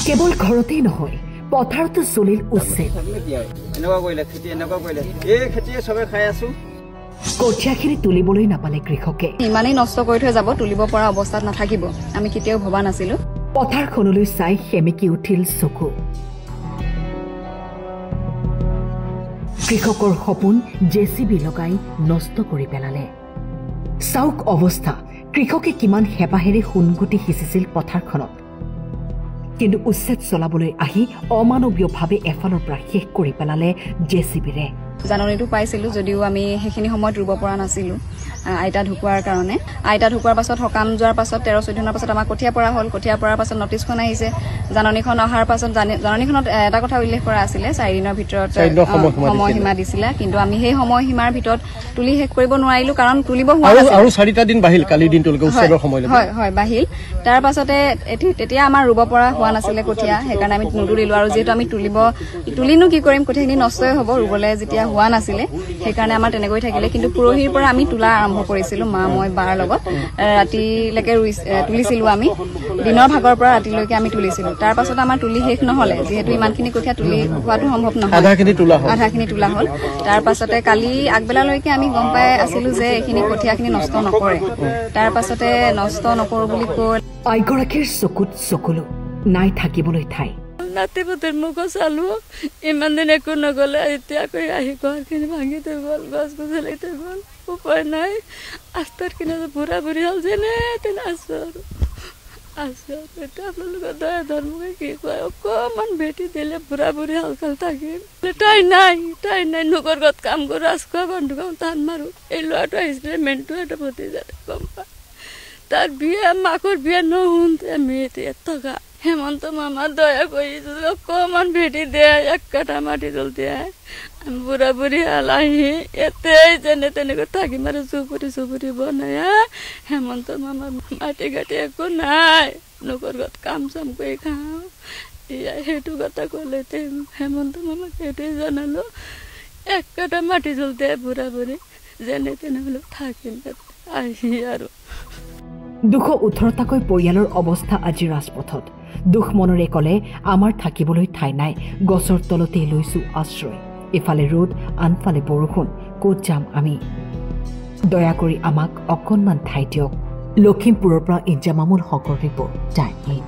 কেৱল ঘৰতেই নহয় পথাৰতো চলিল উচ্ছেদ কঠীয়াখিনি তুলিবলৈ নাপালে কৃষকে ইমানেই নষ্ট কৰি থৈ যাব তুলিব পৰা অৱস্থাত নাথাকিব আমি কেতিয়াও ভবা নাছিলো পথাৰখনলৈ চাই সেমেকি উঠিল চকু কৃষকৰ সপোন জেচিবি লগাই নষ্ট কৰি পেলালে চাওক অৱস্থা কৃষকে কিমান হেপাহেৰে সোণগুটি সিঁচিছিল পথাৰখনত কিন্তু উচ্ছেদ চলাবলৈ আহি অমানৱীয়ভাৱে এফালৰ পৰা শেষ কৰি পেলালে জেচিবিৰে জাননীটো পাইছিলো যদিও আমি সেইখিনি সময়ত ৰুব পৰা নাছিলো আইতা ঢুকুৱাৰ কাৰণে আইতা ঢুকুৱাৰ পাছত সকাম যোৱাৰ পাছত 13-14 দিনৰ পাছত আমাৰ কঠীয়া পৰা হ'ল কঠীয়া পৰাৰ পাছত নটিছখন আহিছে জাননীখন অহাৰ পাছত জাননীখনত এটা কথা উল্লেখ কৰা আছিলে 4 দিনৰ ভিতৰত সময়সীমা দিছিলে কিন্তু আমি সেই সময়সীমাৰ ভিতৰত তুলি শেষ কৰিব নোৱাৰিলো কাৰণ তুলিব হোৱা নাছিল আৰু 4টা দিন বাহিল কালি দিনটোলৈকে উচ্ছেদৰ সময়লৈ হয় বাহিল তাৰ পাছতে তেতিয়া আমাৰ ৰুব পৰা হোৱা নাছিলে কঠীয়া সেইকাৰণে আমি নুতুলিলো আৰু যেহেতু আমি তুলিনো কি কৰিম কঠীয়াখিনি নষ্টই হ'ব ৰুবলৈ যেতিয়া হোৱা নাছিলে সেইকাৰণে আমাৰ তেনেকৈ থাকিলে কিন্তু পুৰহিৰ পৰা আমি তোলা আৰম্ভ কৰিছিলো মা মই বাৰ লগত ৰাতিলৈকে তুলিছিলো আমি দিনৰ ভাগৰ পৰা ৰাতিলৈকে আমি তুলিছিলো তাৰ পাছত আমাৰ তুলি শেষ নহলে যেহেতু ইমানখিনি কঠীয়া তুলি হোৱাটো সম্ভৱ নহয় আধাখিনি তোলা হ'ল তাৰ পাছতে কালি আগবেলালৈকে আমি গম পাই আছিলো যে এইখিনি কঠীয়াখিনি নষ্ট নকৰে তাৰ পাছতে নষ্ট নকৰো বুলি কৈ আইগৰাকীৰ চকুত চকুলো নাই থাকিবলৈ ঠাই নাতিপুতিৰ মুখ চালো ইমান দিন একো নগলে এতিয়া কৈ আহি ঘৰখিনি ভাঙি থৈ গ'ল গছ গছলি থৈ গ'ল উপায় নাই আস্তাৰ কিনে বুঢ়া বুঢ়ী হ'ল যেনে তেনে আছো এতিয়া আপোনালোকৰ দয়া ধৰ্মকে কি কয় অকণমান ভেটি দিলে বুঢ়া বুঢ়ী হালকাল থাকিম তাই নাই নোকৰ ঘৰত কাম কৰোঁ আজ খোৱা বন্ধু খাওঁ টান মাৰোঁ এই ল'ৰাটো আহিছিলে মেনটো এটা ভতি যায় গম পায় তাৰ বিয়া মাকৰ বিয়া নহওঁতে আমি এতিয়া থকা হেমন্ত মামা দয়া কৰি অকণমান ভেটি দিয়ে এক কাঠা মাটি জল দিয়ে আমি বুঢ়া বুঢ়ী হাল আহি এতেই যেনে তেনেকৈ থাকিম আৰু চুপুৰি বনাই হেমন্ত মামা মাটি ঘাটি একো নাই নোকৰ ঘৰত কাম চাম কৰি খাওঁ এয়া সেইটো কথা ক'লে হেমন্ত মামাক সেইটোৱে জনালো এক কাঠা মাটি জল দিয়ে বুঢ়া বুঢ়ী যেনে তেনেহ'লে থাকিম আহি আৰু 218টাকৈ পৰিয়ালৰ অৱস্থা আজি ৰাজপথত দুখ মনৰে ক'লে আমাৰ থাকিবলৈ ঠাই নাই গছৰ তলতে লৈছো আশ্ৰয় এফালে ৰ'দ আনফালে বৰষুণ ক'ত যাম আমি দয়া কৰি আমাক অকণমান ঠাই দিয়ক লখিমপুৰৰ পৰা ইঞ্জামামুল হকৰ ৰিপৰ্ট টাইম